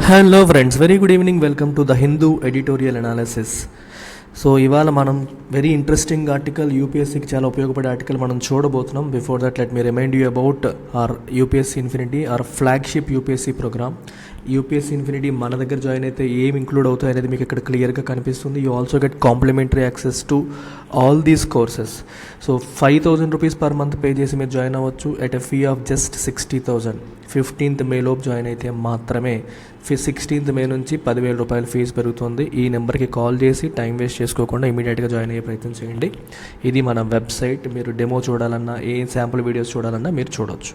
Hello friends, very good evening. Welcome to the Hindu editorial analysis. So ఇవాళ మనం very interesting article, యూపీఎస్సీకి చాలా ఉపయోగపడే article మనం చూడబోతున్నాం. Before that let me remind you about our UPSC infinity, our flagship UPSC program. UPSC infinity మన దగ్గర join అయితే ఏం ఇంక్లూడ్ అవుతాయి అనేది మీకు ఇక్కడ క్లియర్గా కనిపిస్తుంది. You also get complimentary access to all these courses. So 5,000 rupees per month pay చేసి మీరు జాయిన్ అవ్వచ్చు at a fee of just 60,000. 15th May లోపు జాయిన్ అయితే మాత్రమే. 16th మే నుంచి 10,000 రూపాయలు ఫీజు పెరుగుతుంది. ఈ నెంబర్కి కాల్ చేసి టైం వేస్ట్ చేసుకోకుండా ఇమీడియట్గా జాయిన్ అయ్యే ప్రయత్నం చేయండి. ఇది మన వెబ్సైట్. మీరు డెమో చూడాలన్నా, ఏ శాంపుల్ వీడియోస్ చూడాలన్నా మీరు చూడవచ్చు.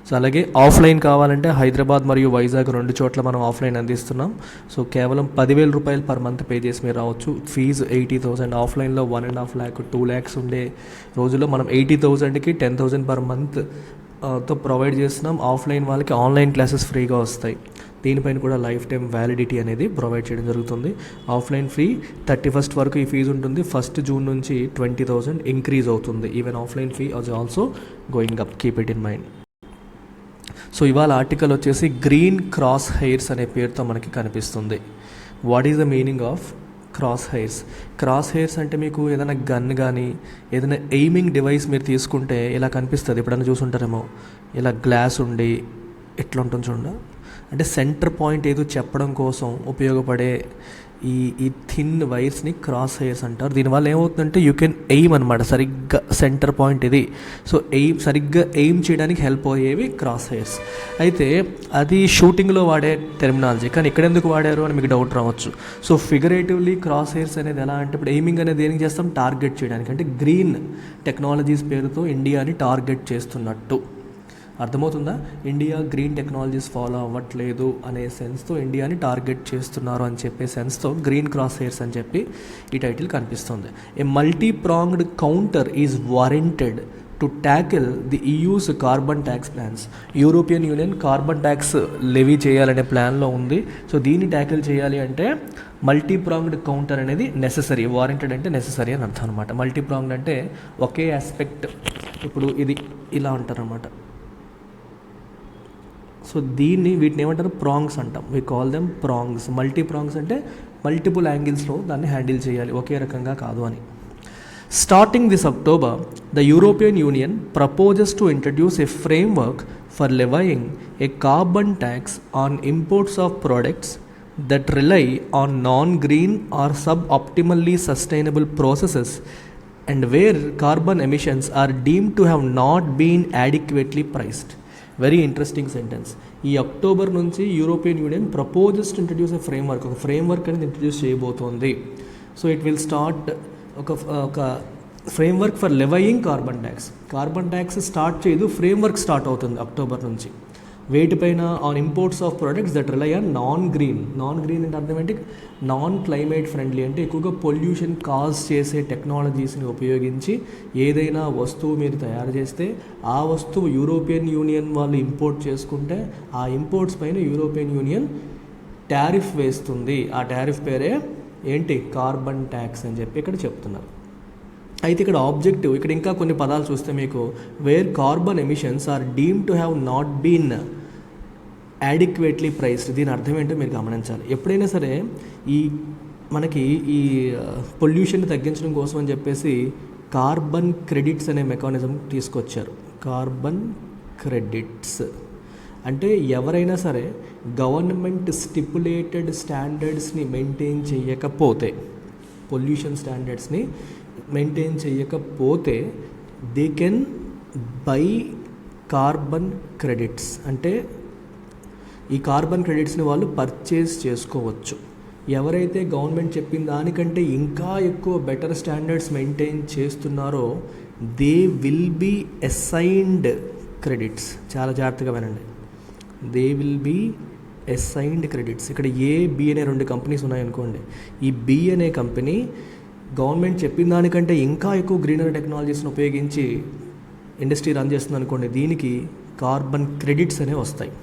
సో అలాగే ఆఫ్లైన్ కావాలంటే హైదరాబాద్ మరియు వైజాగ్ 2 చోట్ల మనం ఆఫ్లైన్ అందిస్తున్నాం. సో కేవలం 10,000 రూపాయలు పర్ మంత్ పే చేసి మీరు రావచ్చు. ఫీజు 80,000. ఆఫ్లైన్లో 1.5 lakh 2 lakhs ఉండే రోజుల్లో మనం 80,000కి 10,000 పర్ మంత్ తో ప్రొవైడ్ చేస్తున్నాం. ఆఫ్లైన్ వాళ్ళకి ఆన్లైన్ క్లాసెస్ ఫ్రీగా వస్తాయి. దీనిపైన కూడా లైఫ్ టైం వ్యాలిడిటీ అనేది ప్రొవైడ్ చేయడం జరుగుతుంది. ఆఫ్లైన్ ఫీ 31st వరకు ఈ ఫీజు ఉంటుంది. 1st June నుంచి 20,000 ఇంక్రీజ్ అవుతుంది. Even offline fee is also going up, keep it in mind. So ఇవాళ ఆర్టికల్ వచ్చేసి గ్రీన్ క్రాస్ హెయిర్స్ అనే పేరుతో మనకి కనిపిస్తుంది. What is the meaning of cross hairs? Cross hairs అంటే మీకు ఏదైనా గన్ కానీ ఏదైనా ఎయిమింగ్ డివైస్ మీరు తీసుకుంటే ఇలా కనిపిస్తుంది. ఎప్పుడైనా చూసుంటారేమో, ఇలా గ్లాస్ ఉండి ఎట్లా ఉంటుంది చూడండి. అంటే సెంటర్ పాయింట్ ఏదో చెప్పడం కోసం ఉపయోగపడే ఈ థిన్ వైర్స్ని క్రాస్ హెయిర్స్ అంటారు. దీనివల్ల ఏమవుతుందంటే యూ కెన్ ఎయిమ్ అనమాట. సరిగ్గా సెంటర్ పాయింట్ ఇది. సో సరిగ్గా ఎయిమ్ చేయడానికి హెల్ప్ అయ్యేవి క్రాస్ హెయిర్స్. అయితే అది షూటింగ్లో వాడే టెర్మినాలజీ, కానీ ఇక్కడ ఎందుకు వాడారు అని మీకు డౌట్ రావచ్చు. సో ఫిగరేటివ్లీ క్రాస్ హెయిర్స్ అనేది ఎలా అంటే, ఇప్పుడు ఎయిమింగ్ అనేది దేనికి చేస్తాం? టార్గెట్ చేయడానికి. అంటే గ్రీన్ టెక్నాలజీస్ పేరుతో ఇండియాని టార్గెట్ చేస్తున్నట్టు. అర్థమవుతుందా? ఇండియా గ్రీన్ టెక్నాలజీస్ ఫాలో అవ్వట్లేదు అనే సెన్స్తో ఇండియాని టార్గెట్ చేస్తున్నారు అని చెప్పే సెన్స్తో గ్రీన్ క్రాస్ హెయిర్స్ అని చెప్పి ఈ టైటిల్ కనిపిస్తుంది. A multi pronged counter is warranted to tackle the EU's carbon tax plans. European union carbon tax levy చేయాలనే ప్లాన్లో ఉంది. సో దీన్ని ట్యాకిల్ చేయాలి అంటే మల్టీ ప్రాంగ్డ్ కౌంటర్ అనేది నెససరీ. వారెంటెడ్ అంటే నెససరీ అని అర్థం అనమాట. మల్టీ ప్రాంగ్డ్ అంటే ఒకే ఆస్పెక్ట్. ఇప్పుడు ఇది ఇలా అంటారనమాట. సో వీటిని ఏమంటారు? ప్రాంగ్స్ అంటాం. We call them prongs. Multi prongs అంటే మల్టిపుల్ యాంగిల్స్లో దాన్ని హ్యాండిల్ చేయాలి, ఒకే రకంగా కాదు అని. Starting this October, the European Union proposes to introduce a framework for levying a carbon tax on imports of products that rely on non-green or suboptimally sustainable processes and where carbon emissions are deemed to have not been adequately priced. Very interesting sentence. ఈ October నుంచి European Union proposes to introduce a framework, ఒక framework అనేది introduce చేయబోతోంది. So it will start ఒక framework for levying carbon tax. Carbon tax start చేయదు, framework start అవుతుంది October నుంచి. వేటిపైన? On imports of products that rely on non green. Non green అంటే అర్థం ఏంటి? Non climate friendly. అంటే ఎక్కువగా పొల్యూషన్ కాజ్ చేసే టెక్నాలజీస్ని ఉపయోగించి ఏదైనా వస్తువు మీరు తయారు చేస్తే ఆ వస్తువు యూరోపియన్ యూనియన్ వాళ్ళు ఇంపోర్ట్ చేసుకుంటే ఆ ఇంపోర్ట్స్ పైన యూరోపియన్ యూనియన్ టారిఫ్ వేస్తుంది. ఆ టారిఫ్ పేరే ఏంటి? కార్బన్ ట్యాక్స్ అని చెప్పి ఇక్కడ చెప్తున్నారు. అయితే ఇక్కడ ఆబ్జెక్టివ్, ఇక్కడ ఇంకా కొన్ని పదాలు చూస్తే మీకు where carbon emissions are deemed to have not been adequately priced. దీని అర్థం ఏంటో మీరు గమనించాలి. ఎప్పుడైనా సరే మనకి ఈ పొల్యూషన్ తగ్గించడం కోసం అని చెప్పేసి కార్బన్ క్రెడిట్స్ అనే మెకానిజం తీసుకొచ్చారు. కార్బన్ క్రెడిట్స్ అంటే ఎవరైనా సరే గవర్నమెంట్ స్టిపులేటెడ్ స్టాండర్డ్స్ని మెయింటైన్ చేయకపోతే, పొల్యూషన్ స్టాండర్డ్స్ని మెయింటైన్ చేయకపోతే they can buy carbon credits. అంటే ఈ కార్బన్ క్రెడిట్స్ని వాళ్ళు పర్చేస్ చేసుకోవచ్చు. ఎవరైతే గవర్నమెంట్ చెప్పిన దానికంటే ఇంకా ఎక్కువ బెటర్ స్టాండర్డ్స్ మెయింటైన్ చేస్తున్నారో they will be assigned credits. చాలా జాగ్రత్తగా వినండి. They will be assigned credits. ఇక్కడ B అనే 2 కంపెనీస్ ఉన్నాయనుకోండి. ఈ B అనే కంపెనీ గవర్నమెంట్ చెప్పిన దానికంటే ఇంకా ఎక్కువ గ్రీనరీ టెక్నాలజీస్ని ఉపయోగించి ఇండస్ట్రీ రన్ చేస్తుంది అనుకోండి. దీనికి కార్బన్ క్రెడిట్స్ అనేవి వస్తాయి.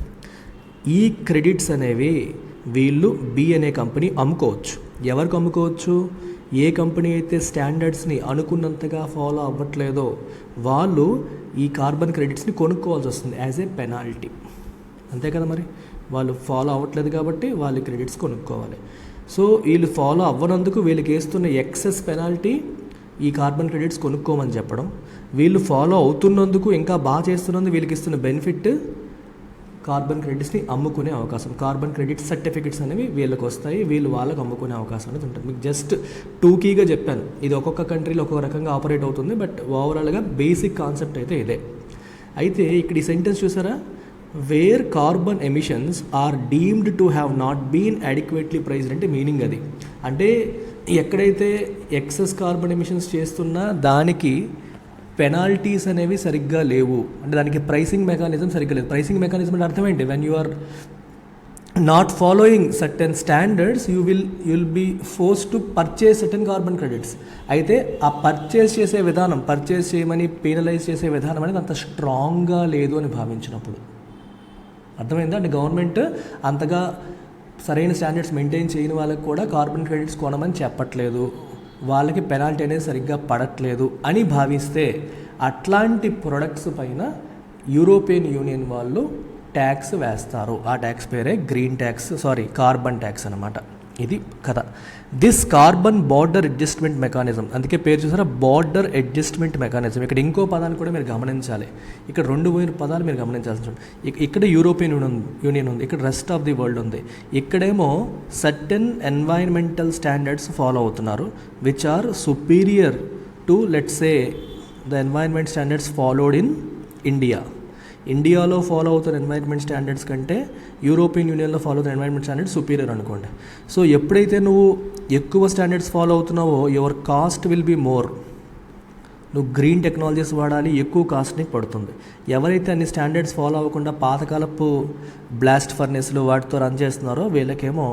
ఈ క్రెడిట్స్ అనేవి వీళ్ళు B అనే కంపెనీ అమ్ముకోవచ్చు. ఎవరికి అమ్ముకోవచ్చు? ఏ కంపెనీ అయితే స్టాండర్డ్స్ని అనుకున్నంతగా ఫాలో అవ్వట్లేదో వాళ్ళు ఈ కార్బన్ క్రెడిట్స్ని కొనుక్కోవాల్సి వస్తుంది యాజ్ ఏ పెనాల్టీ. అంతే కదా మరి, వాళ్ళు ఫాలో అవ్వట్లేదు కాబట్టి వాళ్ళు క్రెడిట్స్ కొనుక్కోవాలి. సో వీళ్ళు ఫాలో అవ్వనందుకు వీళ్ళకి వేస్తున్న ఎక్సెస్ పెనాల్టీ ఈ కార్బన్ క్రెడిట్స్ కొనుక్కోమని చెప్పడం, వీళ్ళు ఫాలో అవుతున్నందుకు ఇంకా బాగా చేస్తున్నందుకు వీళ్ళకి ఇస్తున్న బెనిఫిట్ కార్బన్ క్రెడిట్స్ని అమ్ముకునే అవకాశం, కార్బన్ క్రెడిట్ సర్టిఫికెట్స్ అనేవి వీళ్ళకి వస్తాయి, వీళ్ళు వాళ్ళకి అమ్ముకునే అవకాశం అనేది ఉంటుంది. మీకు జస్ట్ టూకీగా చెప్పాను, ఇది ఒక్కొక్క కంట్రీలో ఒక్కొక్క రకంగా ఆపరేట్ అవుతుంది, బట్ ఓవరాల్గా బేసిక్ కాన్సెప్ట్ అయితే ఇదే. అయితే ఇక్కడ ఈ సెంటెన్స్ చూసారా, where carbon emissions are deemed to have not been adequately priced అంటే మీనింగ్ అది. అంటే ఎక్కడైతే ఎక్సెస్ కార్బన్ ఎమిషన్స్ చేస్తున్నా దానికి పెనాల్టీస్ అనేవి సరిగ్గా లేవు, అంటే దానికి ప్రైసింగ్ మెకానిజం సరిగ్గా లేదు. ప్రైసింగ్ మెకానిజం అంటే అర్థం ఏంటి, when you are not following certain standards you will be force to purchase certain carbon credits. అయితే ఆ పర్చేస్ చేసే విధానం, పర్చేస్ చేయమని పీనలైజ్ చేసే విధానం అనేది అంత స్ట్రాంగ్గా లేదు అని భావించినప్పుడు, అర్థమైందా? అంటే గవర్నమెంట్ అంతగా సరైన స్టాండర్డ్స్ మెయింటైన్ చేయని వాళ్ళకి కూడా కార్బన్ క్రెడిట్స్ కొనమని చెప్పట్లేదు, వాళ్ళకి పెనాల్టీ అనేది సరిగ్గా పడట్లేదు అని భావిస్తే అట్లాంటి ప్రొడక్ట్స్ పైన యూరోపియన్ యూనియన్ వాళ్ళు ట్యాక్స్ వేస్తారు. ఆ ట్యాక్స్ పేరే కార్బన్ ట్యాక్స్ అనమాట. ఇది కథ. This carbon border adjustment mechanism, అందుకే పేరు చూసారా, బార్డర్ అడ్జస్ట్మెంట్ మెకానిజం. ఇక్కడ ఇంకో పదాన్ని కూడా మీరు గమనించాలి, ఇక్కడ 2 పదాలు మీరు గమనించాల్సి. ఇక్కడ యూరోపియన్ యూనియన్ ఉంది, ఇక్కడ రెస్ట్ ఆఫ్ ది వరల్డ్ ఉంది. ఇక్కడేమో సర్టెన్ ఎన్వైరన్మెంటల్ స్టాండర్డ్స్ ఫాలో అవుతున్నారు which are superior to let's say the environment standards followed in India. ఇండియాలో ఫాలో అవుతున్న ఎన్వైరన్మెంట్ స్టాండర్డ్స్ కంటే యూరోపియన్ యూనియన్లో ఫాలో అవుతున్న ఎన్వైరన్మెంట్ స్టాండర్డ్స్ సుపీరియర్ అనుకోండి. సో ఎప్పుడైతే నువ్వు ఎక్కువ స్టాండర్డ్స్ ఫాలో అవుతున్నావో your cost will be more. నువ్వు గ్రీన్ టెక్నాలజీస్ వాడాలి, ఎక్కువ కాస్ట్ని పడుతుంది. ఎవరైతే అన్ని స్టాండర్డ్స్ ఫాలో అవ్వకుండా పాతకాలపు బ్లాస్ట్ ఫర్నెస్లు వాటితో రన్ చేస్తున్నారో వీళ్ళకేమో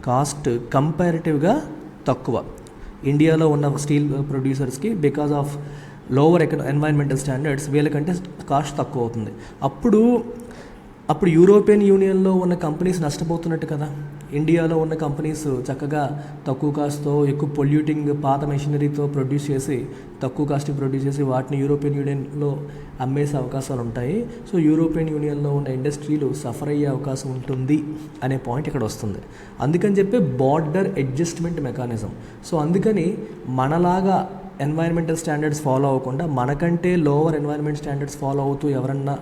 కాస్ట్ కంపారిటివ్గా తక్కువ. ఇండియాలో ఉన్న స్టీల్ ప్రొడ్యూసర్స్కి because of lower environmental standards వీళ్ళకంటే కాస్ట్ తక్కువ అవుతుంది. అప్పుడు యూరోపియన్ యూనియన్లో ఉన్న కంపెనీస్ నష్టపోతున్నట్టు కదా. ఇండియాలో ఉన్న కంపెనీస్ చక్కగా తక్కువ కాస్ట్తో ఎక్కువ పొల్యూటింగ్ పాత మెషినరీతో ప్రొడ్యూస్ చేసి తక్కువ కాస్ట్కి ప్రొడ్యూస్ చేసి వాటిని యూరోపియన్ యూనియన్లో అమ్మేసే అవకాశాలు ఉంటాయి. సో యూరోపియన్ యూనియన్లో ఉన్న ఇండస్ట్రీలు సఫర్ అయ్యే అవకాశం ఉంటుంది అనే పాయింట్ ఇక్కడ వస్తుంది. అందుకని చెప్పి బార్డర్ అడ్జస్ట్మెంట్ మెకానిజం. సో అందుకని మనలాగా ఎన్వైరన్మెంటల్ స్టాండర్డ్స్ ఫాలో అవ్వకుండా మనకంటే లోవర్ ఎన్వైరన్మెంట్ స్టాండర్డ్స్ ఫాలో అవుతూ ఎవరన్నా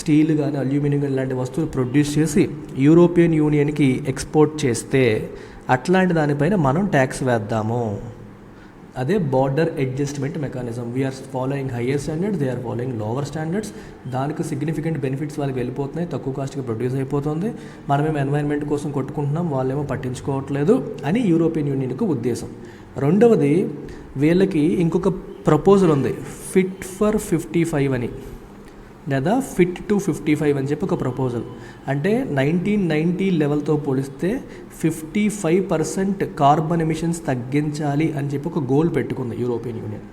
స్టీల్ కానీ అల్యూమినియం కానీ ఇలాంటి వస్తువులు ప్రొడ్యూస్ చేసి యూరోపియన్ యూనియన్కి ఎక్స్పోర్ట్ చేస్తే అట్లాంటి దానిపైన మనం ట్యాక్స్ వేద్దాము. అదే border adjustment mechanism. We're following higher standards, they are following lower standards. దానికి సిగ్నిఫికెంట్ బెనిఫిట్స్ వాళ్ళకి వెళ్ళిపోతున్నాయి, తక్కువ కాస్ట్కి ప్రొడ్యూస్ అయిపోతుంది. మనమేమో ఎన్వైరన్మెంట్ కోసం కొట్టుకుంటున్నాం, వాళ్ళేమో పట్టించుకోవట్లేదు అని యూరోపియన్ యూనియన్కు ఉద్దేశం. రెండవది, వీళ్ళకి ఇంకొక ప్రపోజల్ ఉంది, ఫిట్ ఫర్ 55 అని, లేదా ఫిట్ టు 55 అని చెప్పి ఒక ప్రపోజల్. అంటే 1990 లెవెల్తో పోలిస్తే 55% కార్బన్ ఎమిషన్స్ తగ్గించాలి అని చెప్పి ఒక గోల్ పెట్టుకుంది యూరోపియన్ యూనియన్.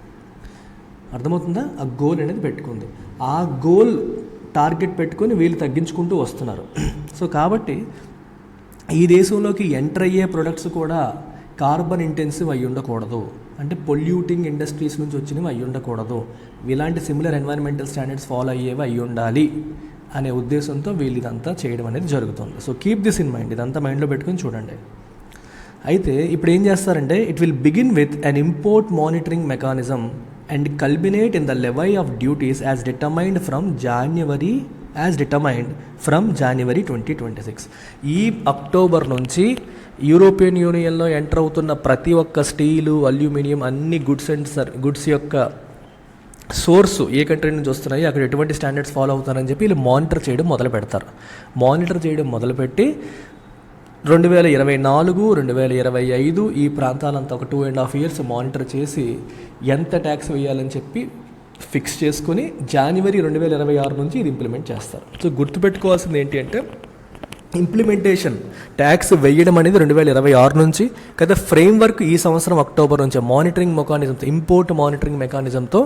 అర్థమవుతుందా? ఆ గోల్ అనేది పెట్టుకుంది. ఆ గోల్ టార్గెట్ పెట్టుకొని వీళ్ళు తగ్గించుకుంటూ వస్తున్నారు. సో కాబట్టి ఈ దేశంలోకి ఎంటర్ అయ్యే ప్రొడక్ట్స్ కూడా కార్బన్ ఇంటెన్సివ్ అయి ఉండకూడదు, అంటే పొల్యూటింగ్ ఇండస్ట్రీస్ నుంచి వచ్చినవి అయి ఉండకూడదు, ఇలాంటి సిమిలర్ ఎన్వైరన్మెంటల్ స్టాండర్డ్స్ ఫాలో అయ్యేవి అయి ఉండాలి అనే ఉద్దేశంతో వీళ్ళు ఇదంతా చేయడం అనేది జరుగుతుంది. So keep this in mind, ఇదంతా మైండ్లో పెట్టుకొని చూడండి. అయితే ఇప్పుడు ఏం చేస్తారంటే, it will begin with an import monitoring mechanism and culminate in the levy of duties as determined from January 2026. ఈ అక్టోబర్ నుంచి యూరోపియన్ యూనియన్లో ఎంటర్ అవుతున్న ప్రతి ఒక్క స్టీలు, అల్యూమినియం అన్ని గుడ్స్ యొక్క సోర్సు ఏ కంట్రీ నుంచి వస్తున్నాయి, అక్కడ ఎటువంటి స్టాండర్డ్స్ ఫాలో అవుతారని చెప్పి వీళ్ళు మానిటర్ చేయడం మొదలు పెడతారు. మానిటర్ చేయడం మొదలుపెట్టి 2024, 2025 ఈ ప్రాంతాలంతా ఒక 2.5 years మానిటర్ చేసి ఎంత ట్యాక్స్ వేయాలని చెప్పి ఫిక్స్ చేసుకొని January 2026 నుంచి ఇది ఇంప్లిమెంట్ చేస్తారు. సో గుర్తుపెట్టుకోవాల్సింది ఏంటి అంటే, ఇంప్లిమెంటేషన్ ట్యాక్స్ వేయడం అనేది 2026 నుంచి కదా, ఫ్రేమ్వర్క్ ఈ సంవత్సరం అక్టోబర్ నుంచి మానిటరింగ్ మెకానిజంతో, ఇంపోర్ట్ మానిటరింగ్ మెకానిజంతో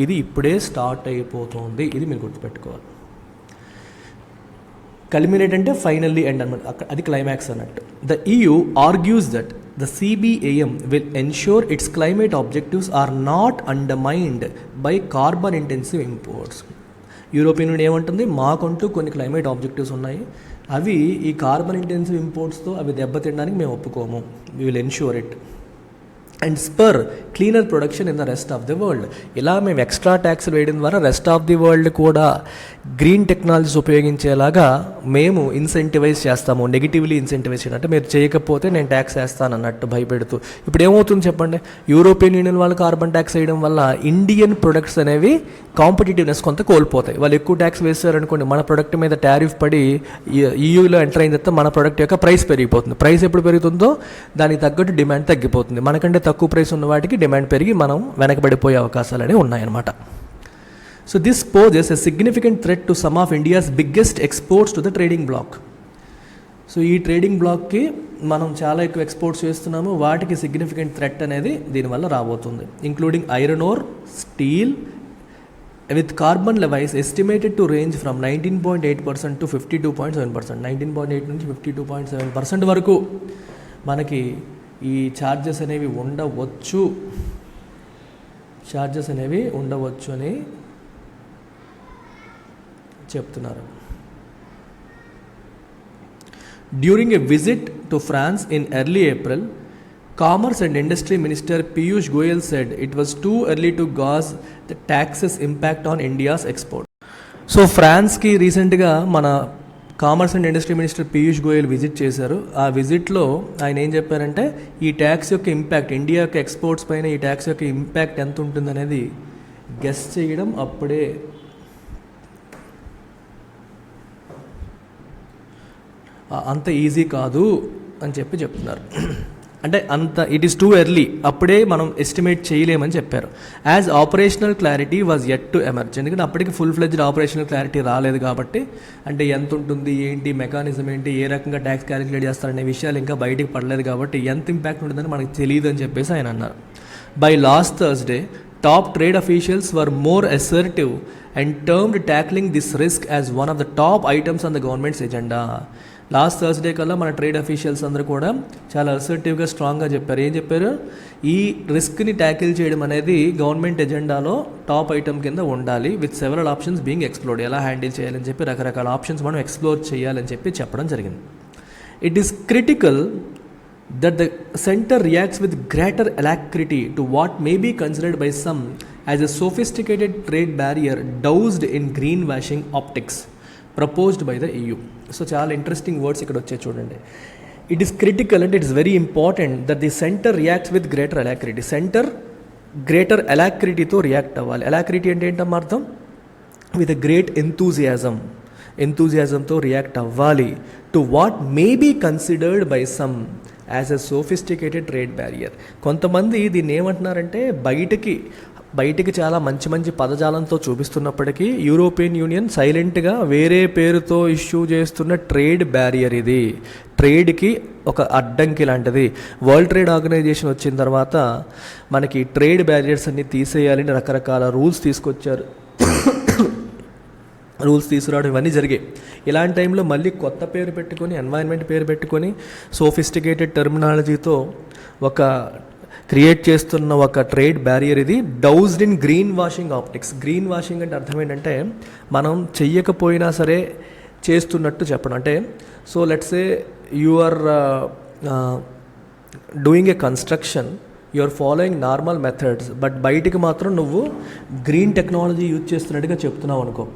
ఇది ఇప్పుడే స్టార్ట్ అయిపోతుంది. ఇది మీరు గుర్తుపెట్టుకోవాలి. కల్మినేట్ అంటే ఫైనల్లీ ఎండ్ అనమాట, అది క్లైమాక్స్ అన్నట్టు. The EU argues that the CBAM will ensure its climate objectives are not undermined by carbon intensive imports. European union ఏమంటుంది, మాకంటూ కొన్ని క్లైమేట్ ఆబ్జెక్టివ్స్ ఉన్నాయి, అవి ఈ కార్బన్ ఇంటెన్సివ్ ఇంపోర్ట్స్తో అవి దెబ్బతినడానికి మేము ఒప్పుకోము. We will ensure it and spur cleaner production in the rest of the world. ఇలా మేము ఎక్స్ట్రా ట్యాక్స్లు వేయడం ద్వారా రెస్ట్ ఆఫ్ ది వరల్డ్ కూడా గ్రీన్ టెక్నాలజీస్ ఉపయోగించేలాగా మేము ఇన్సెంటివైజ్ చేస్తాము. నెగిటివ్లీ ఇన్సెంటివైజ్ చేయడం అంటే మీరు చేయకపోతే నేను ట్యాక్స్ వేస్తాను అన్నట్టు భయపెడుతూ. ఇప్పుడు ఏమవుతుంది చెప్పండి, యూరోపియన్ యూనియన్ వాళ్ళు కార్బన్ ట్యాక్స్ వేయడం వల్ల ఇండియన్ ప్రొడక్ట్స్ అనేవి కాంపిటేటివ్నెస్ కొంత కోల్పోతాయి. వాళ్ళు ఎక్కువ ట్యాక్స్ వేస్తారనుకోండి, మన ప్రొడక్ట్ మీద టారిఫ్ పడి ఈయూలో ఎంటర్ అయిన తర్వాత మన ప్రొడక్ట్ యొక్క ప్రైస్ పెరిగిపోతుంది. ప్రైస్ ఎప్పుడు పెరుగుతుందో దానికి తగ్గట్టు డిమాండ్ తగ్గిపోతుంది. మనకంటే తక్కువ ప్రైస్ ఉన్న వాటికి డిమాండ్ పెరిగి మనం వెనకబడిపోయే అవకాశాలు అనేవి ఉన్నాయన్నమాట. So this poses a significant threat to some of India's biggest exports to the trading bloc. సో ఈ ట్రేడింగ్ బ్లాక్కి మనం చాలా ఎక్కువ ఎక్స్పోర్ట్స్ చేస్తున్నాము, వాటికి సిగ్నిఫికెంట్ థ్రెట్ అనేది దీనివల్ల రాబోతుంది. Including iron ore, steel with carbon levies estimated to range from 19.8% to 52.7%. 19.8 నుంచి 52.7% వరకు మనకి ఈ ఛార్జెస్ అనేవి ఉండవచ్చు అని చెప్తున్నారు. During a visit to France in early April, Commerce and Industry Minister Piyush Goyal said it was too early to gauge the taxes impact on India's export. So ఫ్రాన్స్కి రీసెంట్గా మన commerce and industry minister Piyush Goyal visit చేశారు. ఆ విజిట్లో ఆయన ఏం చెప్పారంటే ఈ tax యొక్క ఇంపాక్ట్, ఇండియా యొక్క ఎక్స్పోర్ట్స్ పైన ఈ ట్యాక్స్ యొక్క ఇంపాక్ట్ ఎంత ఉంటుందనేది గెస్ చేయడం అప్పుడే అంత ఈజీ కాదు అని చెప్తున్నారు. అంటే అంత ఇట్ ఈస్ టూ ఎర్లీ, అప్పుడే మనం ఎస్టిమేట్ చేయలేమని చెప్పారు. As operational clarity was yet to emerge. ఎందుకంటే అప్పటికి ఫుల్ ఫ్లెడ్జ్డ్ ఆపరేషనల్ క్లారిటీ రాలేదు కాబట్టి, అంటే ఎంత ఉంటుంది ఏంటి మెకానిజం ఏంటి ఏ రకంగా ట్యాక్స్ క్యాలిక్యులేట్ చేస్తారనే విషయాలు ఇంకా బయటికి పడలేదు కాబట్టి ఎంత ఇంపాక్ట్ ఉంటుందని మనకు తెలియదు అని చెప్పేసి ఆయన అన్నారు. By last Thursday top trade officials were more assertive and termed tackling this risk as one of the top items on the governments agenda. Last Thursday కల్లా మన ట్రేడ్ అఫీషియల్స్ అందరూ కూడా చాలా అసర్టివ్గా స్ట్రాంగ్గా చెప్పారు. ఏం చెప్పారు, ఈ రిస్క్ని ట్యాకిల్ చేయడం అనేది గవర్నమెంట్ ఎజెండాలో టాప్ ఐటమ్ కింద ఉండాలి, with several options being explored. ఎలా హ్యాండిల్ చేయాలని చెప్పి రకరకాల ఆప్షన్స్ మనం ఎక్స్ప్లోర్ చేయాలని చెప్పడం జరిగింది. It is critical that the center reacts with greater alacrity to what may be considered by some as a sophisticated trade barrier doused in greenwashing optics proposed by the EU. So చాలా interesting words ఇక్కడ వచ్చాయి చూడండి. It is critical అంటే it is very important that the centre reacts with greater alacrity. Centre greater అలాక్రిటీతో react అవ్వాలి. Alacrity అంటే ఏంటమ్మా అర్థం? విత్ ఎ గ్రేట్ ఎంతూజియాజంతో రియాక్ట్ అవ్వాలి to what may be considered by some as a sophisticated trade barrier. కొంతమంది దీన్ని ఏమంటున్నారంటే బయటికి చాలా మంచి పదజాలంతో చూపిస్తున్నప్పటికీ యూరోపియన్ యూనియన్ సైలెంట్గా వేరే పేరుతో ఇష్యూ చేస్తున్న ట్రేడ్ బ్యారియర్ ఇది, ట్రేడ్కి ఒక అడ్డంకి లాంటిది. వరల్డ్ ట్రేడ్ ఆర్గనైజేషన్ వచ్చిన తర్వాత మనకి ట్రేడ్ బ్యారియర్స్ అన్ని తీసేయాలని రకరకాల రూల్స్ తీసుకొచ్చారు. రూల్స్ తీసుకురావడం ఇవన్నీ జరిగాయి. ఇలాంటి టైంలో మళ్ళీ కొత్త పేరు పెట్టుకొని, ఎన్వైరన్మెంట్ పేరు పెట్టుకొని, సోఫిస్టికేటెడ్ టెర్మినాలజీతో ఒక క్రియేట్ చేస్తున్న ఒక ట్రేడ్ బ్యారియర్ ఇది, doused in green washing optics. Green washing అంటే అర్థం ఏంటంటే మనం చెయ్యకపోయినా సరే చేస్తున్నట్టు చెప్పడం. అంటే so let's say you are doing a construction, you are following normal methods, but బయటికి మాత్రం నువ్వు గ్రీన్ టెక్నాలజీ యూజ్ చేస్తున్నట్టుగా చెప్తున్నావు అనుకో,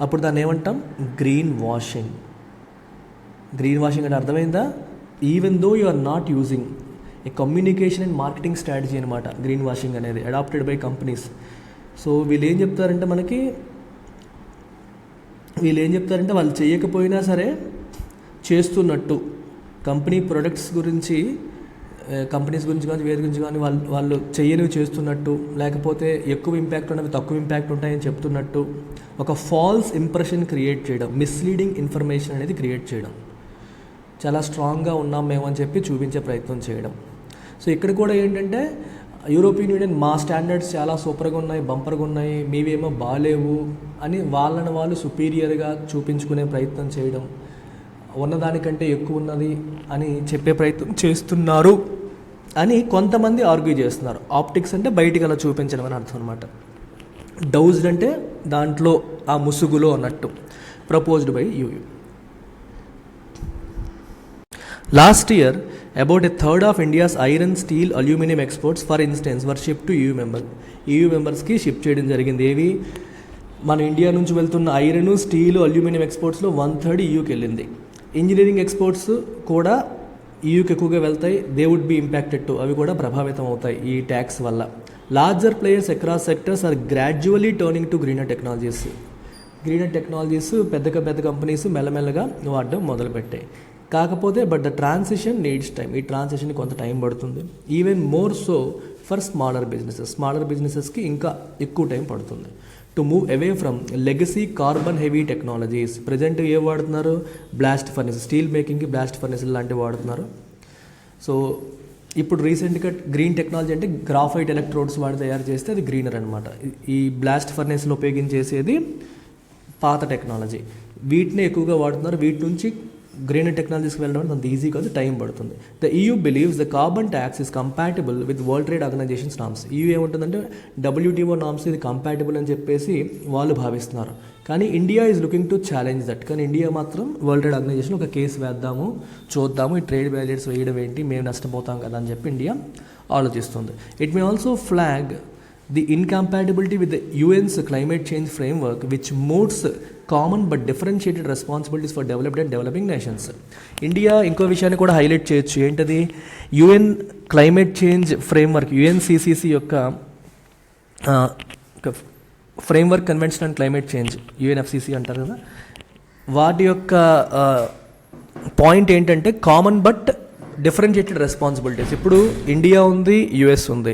అప్పుడు దాన్ని ఏమంటాం? Green washing. గ్రీన్ వాషింగ్ అంటే అర్థమైందా? Even though you are not using a communication and marketing strategy అనమాట గ్రీన్ వాషింగ్ అనేది, అడాప్టెడ్ బై కంపెనీస్. సో వీళ్ళు ఏం చెప్తారంటే వాళ్ళు చేయకపోయినా సరే చేస్తున్నట్టు, కంపెనీ ప్రొడక్ట్స్ గురించి, కంపెనీస్ గురించి కానీ వేరే గురించి కానీ వాళ్ళు చెయ్యనివి చేస్తున్నట్టు, లేకపోతే ఎక్కువ ఇంపాక్ట్ ఉన్నవి తక్కువ ఇంపాక్ట్ ఉంటాయని చెప్తున్నట్టు ఒక ఫాల్స్ ఇంప్రెషన్ క్రియేట్ చేయడం, మిస్లీడింగ్ ఇన్ఫర్మేషన్ అనేది క్రియేట్ చేయడం, చాలా స్ట్రాంగ్గా ఉన్నాం మేము అని చెప్పి చూపించే ప్రయత్నం చేయడం. సో ఇక్కడ కూడా ఏంటంటే యూరోపియన్ యూనియన్ మా స్టాండర్డ్స్ చాలా సూపర్గా ఉన్నాయి, బంపర్గా ఉన్నాయి, మీవేమో బాగాలేవు అని వాళ్ళని వాళ్ళు సుపీరియర్గా చూపించుకునే ప్రయత్నం చేయడం, ఉన్నదానికంటే ఎక్కువ ఉన్నది అని చెప్పే ప్రయత్నం చేస్తున్నారు అని కొంతమంది ఆర్గ్యూ చేస్తున్నారు. ఆప్టిక్స్ అంటే బయటికి అలా చూపించడం అని అర్థం అనమాట. డౌజ్డ్ అంటే దాంట్లో ఆ ముసుగులో అన్నట్టు. Proposed by యూయూ. Last year, about a third of India's iron, steel, aluminum exports, for instance, were shipped to EU members. EU మెంబర్స్కి షిప్ చేయడం జరిగింది. ఏవి మన ఇండియా నుంచి వెళ్తున్న ఐరన్, స్టీలు, అల్యూమినియం ఎక్స్పోర్ట్స్లో 1/3 ఈయూకి వెళ్ళింది. ఇంజనీరింగ్ ఎక్స్పోర్ట్స్ కూడా ఈయూకి ఎక్కువగా వెళ్తాయి. They would be impacted too, అవి కూడా ప్రభావితం అవుతాయి ఈ ట్యాక్స్ వల్ల. Larger players across sectors are gradually turning to greener technologies. Greener technologies పెద్ద కంపెనీస్ మెల్లమెల్లగా వాడడం మొదలుపెట్టాయి. కాకపోతే but the transition needs time, ఈ ట్రాన్సిషన్ కొంత టైం పడుతుంది. Even more so for smaller బిజినెసెస్కి ఇంకా ఎక్కువ టైం పడుతుంది to move away from legacy carbon heavy technologies. Present ఏ వాడుతున్నారు? బ్లాస్ట్ ఫర్నెస్, స్టీల్ మేకింగ్కి బ్లాస్ట్ ఫర్నెస్ లాంటివి వాడుతున్నారు. సో ఇప్పుడు రీసెంట్గా గ్రీన్ టెక్నాలజీ అంటే గ్రాఫైట్ ఎలక్ట్రోడ్స్ వాడి తయారు చేస్తే అది గ్రీనర్ అనమాట. ఈ బ్లాస్ట్ ఫర్నెస్లో ఉపయోగించేసేది పాత టెక్నాలజీ. వీటినే ఎక్కువగా వాడుతున్నారు. వీటి నుంచి గ్రీనర్ టెక్నాలజీస్కి వెళ్ళడం అంత ఈజీ కాదు, టైం పడుతుంది. The EU believes the carbon tax is compatible with world trade organisations norms. EU ఏముంటుందంటే WTO నామ్స్ ఇది కంపాటబుల్ అని చెప్పేసి వాళ్ళు భావిస్తున్నారు. కానీ India is looking to challenge that. కానీ ఇండియా మాత్రం వరల్డ్ ట్రేడ్ ఆర్గనైజేషన్ ఒక కేసు వేద్దాము, చూద్దాము, ఈ ట్రేడ్ బ్యారియర్స్ వేయడం ఏంటి, మేము నష్టపోతాం కదా అని చెప్పి ఇండియా ఆలోచిస్తుంది. It may also flag the incompatibility with the UN's climate change framework which moods common but differentiated responsibilities for developed and developing nations. India ఇంకో విషయాన్ని కూడా హైలైట్ చేయొచ్చు. ఏంటది? UN climate change framework, UNCCC యొక్క framework convention and climate change, UNFCCC అంటారు కదా, వాటి యొక్క పాయింట్ ఏంటంటే కామన్ బట్ డిఫరెన్షియేటెడ్ రెస్పాన్సిబిలిటీస్. ఇప్పుడు ఇండియా ఉంది, US ఉంది.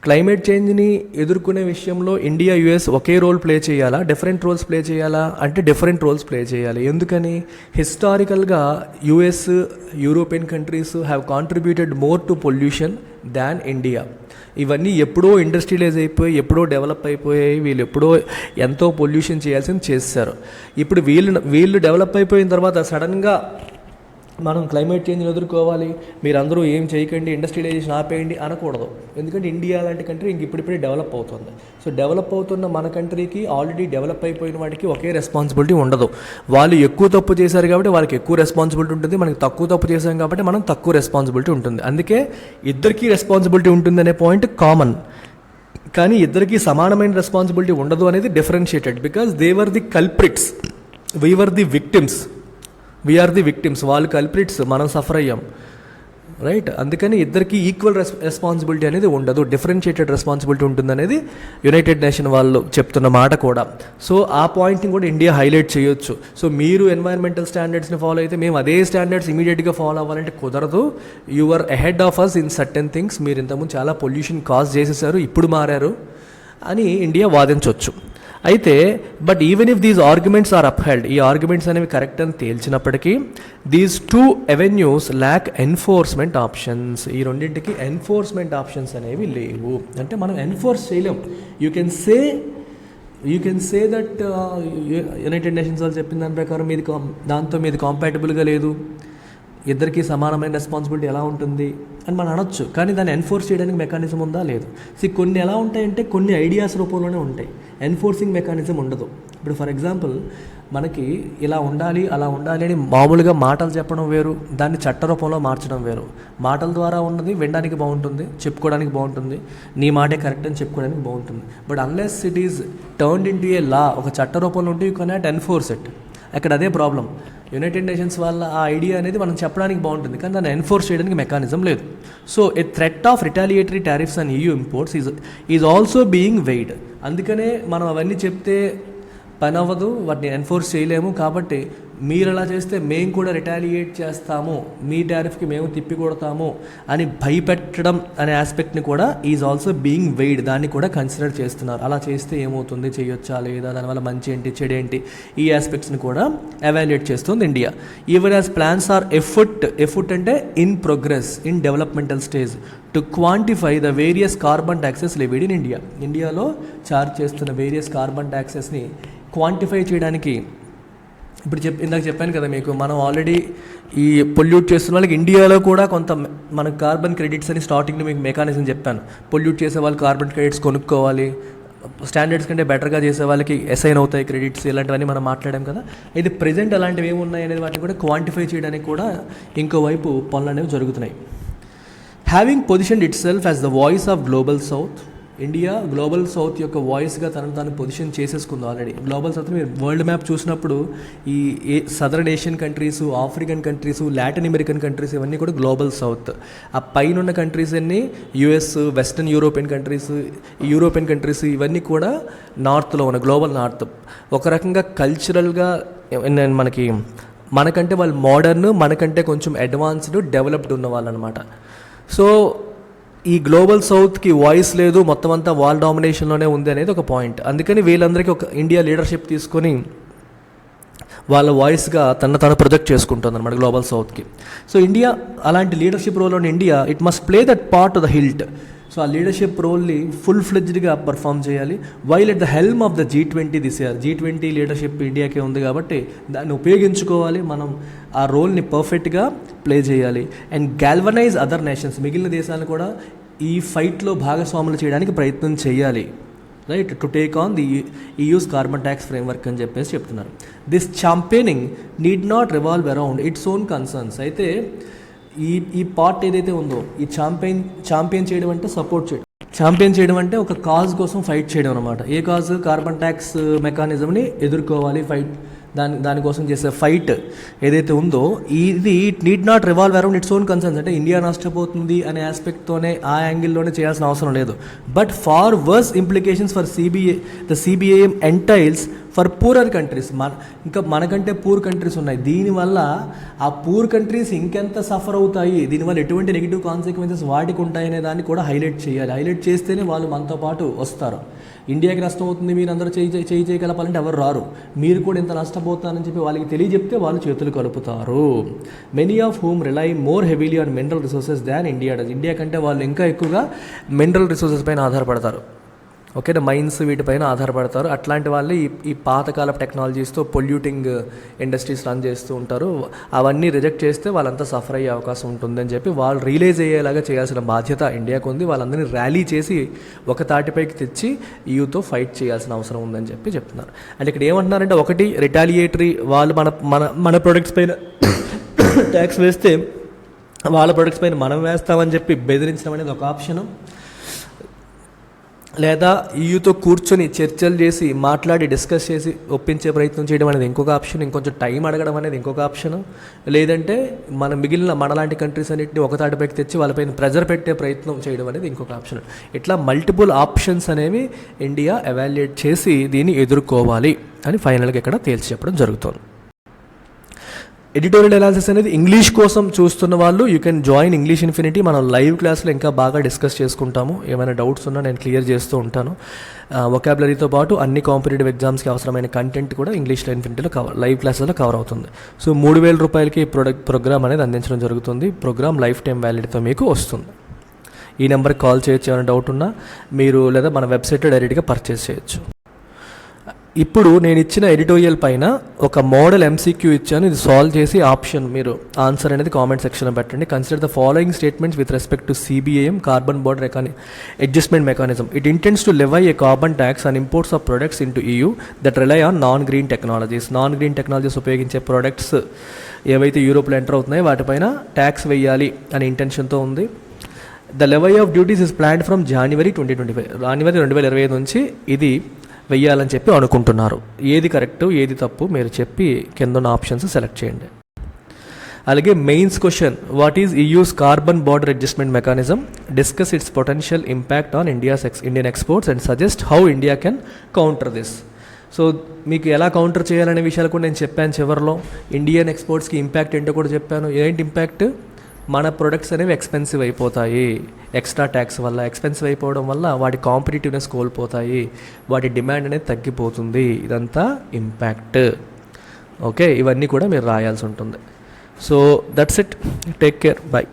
క్లైమేట్ చేంజ్ని ఎదుర్కొనే విషయంలో ఇండియా US ఒకే రోల్ ప్లే చేయాలా, డిఫరెంట్ రోల్స్ ప్లే చేయాలా అంటే డిఫరెంట్ రోల్స్ ప్లే చేయాలి. ఎందుకని? హిస్టారికల్గా US, European countries have contributed more to pollution than India. ఇవన్నీ ఎప్పుడో ఇండస్ట్రియలైజ్ అయిపోయి, ఎప్పుడో డెవలప్ అయిపోయాయి. వీళ్ళు ఎప్పుడో ఎంతో పొల్యూషన్ చేయాల్సింది చేస్తారు. ఇప్పుడు వీళ్ళు డెవలప్ అయిపోయిన తర్వాత సడన్గా మనం క్లైమేట్ చేంజ్ని ఎదుర్కోవాలి, మీరందరూ ఏం చేయకండి, ఇండస్ట్రియలైజేషన్ ఆపేయండి అనకూడదు. ఎందుకంటే ఇండియా లాంటి కంట్రీ ఇంక ఇప్పుడిప్పుడే డెవలప్ అవుతుంది. సో డెవలప్ అవుతున్న మన కంట్రీకి ఆల్రెడీ డెవలప్ అయిపోయిన వాటికి ఒకే రెస్పాన్సిబిలిటీ ఉండదు. వాళ్ళు ఎక్కువ తప్పు చేశారు కాబట్టి వాళ్ళకి ఎక్కువ రెస్పాన్సిబిలిటీ ఉంటుంది, మనకి తక్కువ తప్పు చేశాం కాబట్టి మనం తక్కువ రెస్పాన్సిబిలిటీ ఉంటుంది. అందుకే ఇద్దరికీ రెస్పాన్సిబిలిటీ ఉంటుంది అనే పాయింట్ కామన్. కానీ ఇద్దరికీ సమానమైన రెస్పాన్సిబిలిటీ ఉండదు అనేది differentiated. Because they were the culprits, we were the victims. We're the victims, వాళ్ళు కల్ప్రిట్స్, మనం సఫర్ అయ్యాం, రైట్? అందుకని ఇద్దరికి ఈక్వల్ రెస్పాన్సిబిలిటీ అనేది ఉండదు, డిఫరెన్షియేటెడ్ రెస్పాన్సిబిలిటీ ఉంటుంది అనేది యునైటెడ్ నేషన్ వాళ్ళు చెప్తున్న మాట కూడా. సో ఆ పాయింట్ని కూడా ఇండియా హైలైట్ చేయొచ్చు. సో మీరు ఎన్వైరన్మెంటల్ స్టాండర్డ్స్ని ఫాలో అయితే మేము అదే స్టాండర్డ్స్ ఇమీడియట్గా ఫాలో అవ్వాలంటే కుదరదు. You are ahead of us in certain things. మీరు ఇంతకుముందు చాలా పొల్యూషన్ కాజ్ చేసేసారు, ఇప్పుడు మారారు అని ఇండియా వాదించవచ్చు. అయితే but even if these arguments are upheld, ఈ ఆర్గ్యుమెంట్స్ అనేవి కరెక్ట్ అని తేల్చినప్పటికీ these two avenues lack enforcement options. ఈ రెండింటికి ఎన్ఫోర్స్మెంట్ ఆప్షన్స్ అనేవి లేవు. అంటే మనం ఎన్ఫోర్స్ చేయలేం. You can say that United nations వాళ్ళు చెప్పిన దాని ప్రకారం మీది కాంపాటబుల్గా లేదు, ఇద్దరికీ సమానమైన రెస్పాన్సిబిలిటీ ఎలా ఉంటుంది అని మనం అనొచ్చు. కానీ దాన్ని ఎన్ఫోర్స్ చేయడానికి మెకానిజం ఉందా? లేదు. కొన్ని ఎలా ఉంటాయంటే కొన్ని ఐడియాస్ రూపంలోనే ఉంటాయి, ఎన్ఫోర్సింగ్ మెకానిజం ఉండదు. ఇప్పుడు ఫర్ ఎగ్జాంపుల్ మనకి ఇలా ఉండాలి అలా ఉండాలి అని మామూలుగా మాటలు చెప్పడం వేరు, దాన్ని చట్ట రూపంలో మార్చడం వేరు. మాటల ద్వారా ఉన్నది వినడానికి బాగుంటుంది, చెప్పుకోవడానికి బాగుంటుంది, నీ మాటే కరెక్ట్ అని చెప్పుకోవడానికి బాగుంటుంది. But unless it is turned into a law, ఒక చట్ట రూపంలో ఉంటే యూ కెనాట్ ఎన్ఫోర్స్ ఇట్. అక్కడ అదే ప్రాబ్లం. యునైటెడ్ నేషన్స్ వాళ్ళ ఆ ఐడియా అనేది మనం చెప్పడానికి బాగుంటుంది, కానీ దాన్ని ఎన్ఫోర్స్ చేయడానికి మెకానిజం లేదు. So A threat of retaliatory tariffs and EU imports is also being waived. అందుకనే మనం అవన్నీ చెప్తే పని అవ్వదు, వాటిని ఎన్ఫోర్స్ చేయలేము. కాబట్టి మీరు అలా చేస్తే మేము కూడా రిటాలియేట్ చేస్తాము, మీ టారిఫ్కి మేము తిప్పి కొడతాము అని భయపెట్టడం అనే ఆస్పెక్ట్ని కూడా ఈజ్ ఆల్సో బీయింగ్ వెయిడ్. దాన్ని కూడా కన్సిడర్ చేస్తున్నారు. అలా చేస్తే ఏమవుతుంది, చేయొచ్చా లేదా, దానివల్ల మంచి ఏంటి చెడు ఏంటి, ఈ ఆస్పెక్ట్స్ని కూడా ఎవాల్యుయేట్ చేస్తుంది India. Even as plans are effort అంటే in progress in developmental stage to quantify the various carbon taxes levied in India. ఇండియాలో చార్జ్ చేస్తున్న వేరియస్ కార్బన్ ట్యాక్సెస్ని క్వాంటిఫై చేయడానికి, ఇప్పుడు ఇందాక చెప్పాను కదా మీకు, మనం ఆల్రెడీ ఈ పొల్యూట్ చేస్తున్న వాళ్ళకి ఇండియాలో కూడా కొంత మనకు కార్బన్ క్రెడిట్స్ అని స్టార్టింగ్లో మీకు మెకానిజం చెప్పాను. పొల్యూట్ చేసే వాళ్ళు కార్బన్ క్రెడిట్స్ కొనుక్కోవాలి, స్టాండర్డ్స్ కంటే బెటర్గా చేసే వాళ్ళకి అసైన్ అవుతాయి క్రెడిట్స్, ఇలాంటివన్నీ మనం మాట్లాడాం కదా. ఇది ప్రెజెంట్ అలాంటివి ఏమున్నాయి అనేది వాటిని కూడా క్వాంటిఫై చేయడానికి కూడా ఇంకోవైపు పనులు అనేవి జరుగుతున్నాయి. Having positioned it self as the voice of global south, India global south యొక్క వాయిస్గా తను పొజిషన్ చేసేసుకుంది ఆల్రెడీ. గ్లోబల్ సౌత్ మీరు వరల్డ్ మ్యాప్ చూసినప్పుడు ఈ southern Asian countries, African countries, Latin American countries ఇవన్నీ కూడా గ్లోబల్ సౌత్. ఆ పైన ఉన్న కంట్రీస్ అన్నీ యుఎస్, వెస్టర్న్ యూరోపియన్ కంట్రీస్ ఇవన్నీ కూడా నార్త్లో ఉన్న గ్లోబల్ నార్త్. ఒక రకంగా కల్చరల్గా మనకంటే వాళ్ళు మోడర్న్, మనకంటే కొంచెం అడ్వాన్స్డ్, డెవలప్డ్ ఉన్న వాళ్ళు అనమాట. సో ఈ గ్లోబల్ సౌత్కి వాయిస్ లేదు, మొత్తం అంతా వాల్ డామినేషన్లోనే ఉంది అనేది ఒక పాయింట్. అందుకని వీళ్ళందరికీ ఒక ఇండియా లీడర్షిప్ తీసుకొని వాళ్ళ వాయిస్గా తను ప్రొజెక్ట్ చేసుకుంటుంది అనమాట గ్లోబల్ సౌత్కి. సో ఇండియా అలాంటి లీడర్షిప్ రోల్ ఉన్న India it must play that part to the hilt. So ఆ లీడర్షిప్ రోల్ని ఫుల్ ఫ్లెడ్జ్డ్గా పర్ఫామ్ చేయాలి. While at the helm of the G20 this year. G20 leadership ఇండియాకే ఉంది కాబట్టి దాన్ని ఉపయోగించుకోవాలి. మనం ఆ రోల్ని పర్ఫెక్ట్గా ప్లే చేయాలి. అండ్ గాల్వనైజ్ అదర్ నేషన్స్, మిగిలిన దేశాలను కూడా ఈ ఫైట్లో భాగస్వాములు చేయడానికి ప్రయత్నం చేయాలి. Right, to take on the EU's carbon tax framework అని చెప్పేసి చెప్తున్నారు. This championing need not revolve around its own concerns. అయితే ఈ పార్ట్ ఏదైతే ఉందో, ఈ ఛాంపియన్ చేయడం అంటే సపోర్ట్ చేయడం, ఛాంపియన్ చేయడం అంటే ఒక కాజ్ కోసం ఫైట్ చేయడం అనమాట. A cause? కార్బన్ ట్యాక్స్ మెకానిజంని ఎదుర్కోవాలి, ఫైట్, దానికోసం చేసే ఫైట్ ఏదైతే ఉందో ఇది it need not revolve around its own concerns. అంటే ఇండియా నష్టపోతుంది అనే ఆస్పెక్ట్తోనే, ఆ యాంగిల్లోనే చేయాల్సిన అవసరం లేదు. But far worse implications for CBAM entails for poorer countries. ఇంకా మనకంటే పూర్ కంట్రీస్ ఉన్నాయి. దీనివల్ల ఆ పూర్ కంట్రీస్ ఇంకెంత సఫర్ అవుతాయి, దీనివల్ల ఎటువంటి నెగిటివ్ కాన్సిక్వెన్సెస్ వాటికి ఉంటాయనే దాన్ని కూడా హైలైట్ చేయాలి. హైలైట్ చేస్తేనే వాళ్ళు మనతో పాటు వస్తారు. ఇండియాకి నష్టం అవుతుంది, మీరు అందరూ చేయగలపాలంటే ఎవరు రారు. మీరు కూడా ఇంత నష్టపోతానని చెప్పి వాళ్ళకి తెలియజెప్తే వాళ్ళు చేతులు కలుపుతారు. Many of whom rely more heavily on mineral resources than India does. India కంటే వాళ్ళు ఇంకా ఎక్కువగా మినరల్ రిసోర్సెస్ పైన ఆధారపడతారు. ఓకేనా, మైన్స్ వీటిపైన ఆధారపడతారు. అట్లాంటి వాళ్ళే ఈ పాతకాలపు టెక్నాలజీస్తో పొల్యూటింగ్ ఇండస్ట్రీస్ రన్ చేస్తూ ఉంటారు. అవన్నీ రిజెక్ట్ చేస్తే వాళ్ళంతా సఫర్ అయ్యే అవకాశం ఉంటుందని చెప్పి వాళ్ళు రియలైజ్ అయ్యేలాగా చేయాల్సిన బాధ్యత ఇండియాకు ఉంది. వాళ్ళందరినీ ర్యాలీ చేసి ఒక తాటిపైకి తెచ్చి EUతో ఫైట్ చేయాల్సిన అవసరం ఉందని చెప్పి చెప్తున్నారు. అంటే ఇక్కడ ఏమంటున్నారంటే, ఒకటి రిటాలియేటరీ, వాళ్ళు మన ప్రొడక్ట్స్ పైన ట్యాక్స్ వేస్తే వాళ్ళ ప్రొడక్ట్స్ పైన మనం వేస్తామని చెప్పి బెదిరించడం అనేది ఒక ఆప్షను. లేదా EUతో కూర్చొని చర్చలు చేసి మాట్లాడి డిస్కస్ చేసి ఒప్పించే ప్రయత్నం చేయడం అనేది ఇంకొక ఆప్షన్. ఇంకొంచెం టైం అడగడం అనేది ఇంకొక ఆప్షన్. లేదంటే మనలాంటి కంట్రీస్ అన్నింటినీ ఒక తాటిపైకి తెచ్చి వాళ్ళపైన ప్రెజర్ పెట్టే ప్రయత్నం చేయడం అనేది ఇంకొక ఆప్షన్. ఇట్లా మల్టిపుల్ ఆప్షన్స్ అనేవి ఇండియా ఎవాల్యుయేట్ చేసి దీన్ని ఎదుర్కోవాలి అని ఫైనల్గా ఇక్కడ తేల్చి చెప్పడం జరుగుతుంది. ఎడిటోరియల్ అనాలిసిస్ అనేది ఇంగ్లీష్ కోసం చూస్తున్న వాళ్ళు you can join English infinity. మనం లైవ్ క్లాస్లో ఇంకా బాగా డిస్కస్ చేసుకుంటాము. ఏమైనా డౌట్స్ ఉన్నా నేను క్లియర్ చేస్తూ ఉంటాను. వొకాబులరీతో పాటు అన్ని కాంపిటేటివ్ ఎగ్జామ్స్కి అవసరమైన కంటెంట్ కూడా ఇంగ్లీష్లో ఇన్ఫినిటీలో లైవ్ క్లాసెస్లో కవర్ అవుతుంది. సో 3,000 రూపాయలకి ప్రోగ్రామ్ అనేది అందించడం జరుగుతుంది. ప్రోగ్రామ్ లైఫ్ టైం వ్యాలిడిటీతో మీకు వస్తుంది. ఈ నెంబర్కి కాల్ చేయొచ్చు ఏమైనా డౌట్ ఉన్నా మీరు, లేదా మన వెబ్సైట్లో డైరెక్ట్గా పర్చేస్ చేయొచ్చు. ఇప్పుడు నేను ఇచ్చిన ఎడిటోరియల్ పైన ఒక మోడల్ MCQ ఇచ్చాను. ఇది సాల్వ్ చేసి ఆప్షన్ మీరు ఆన్సర్ అనేది కామెంట్ సెక్షన్లో పెట్టండి. Consider the following statements with respect to CBAM carbon border adjustment mechanism. It intends to levy a carbon tax on imports of products into EU that rely on non green technologies ఉపయోగించే products ఏవైతే యూరోప్లో enter అవుతున్నాయో వాటిపైన tax వేయాలి అనే ఇంటెన్షన్తో ఉంది. The levy of duties is planned from January 2025 నుంచి ఇది వెయ్యాలని చెప్పి అనుకుంటున్నారు. ఏది కరెక్ట్ ఏది తప్పు మీరు చెప్పి కింద ఉన్న ఆప్షన్స్ సెలెక్ట్ చేయండి. అలాగే mains question, what is EU's carbon border adjustment mechanism, discuss it's potential impact on Indian exports and suggest how India can counter this. So మీకు ఎలా కౌంటర్ చేయాలనే విషయాలు కూడా నేను చెప్పాను చివరిలో. ఇండియన్ ఎక్స్పోర్ట్స్కి ఇంపాక్ట్ ఏంటో కూడా చెప్పాను. ఏంటి ఇంపాక్ట్? మన ప్రొడక్ట్స్ అనేవి ఎక్స్పెన్సివ్ అయిపోతాయి. ఎక్స్ట్రా ట్యాక్స్ వల్ల ఎక్స్పెన్సివ్ అయిపోవడం వల్ల వాటి కాంపిటేటివ్నెస్ కోల్పోతాయి, వాటి డిమాండ్ అనేది తగ్గిపోతుంది. ఇదంతా ఇంపాక్ట్. ఓకే, ఇవన్నీ కూడా మీరు రాయాల్సి ఉంటుంది. So that's it. Take care. By.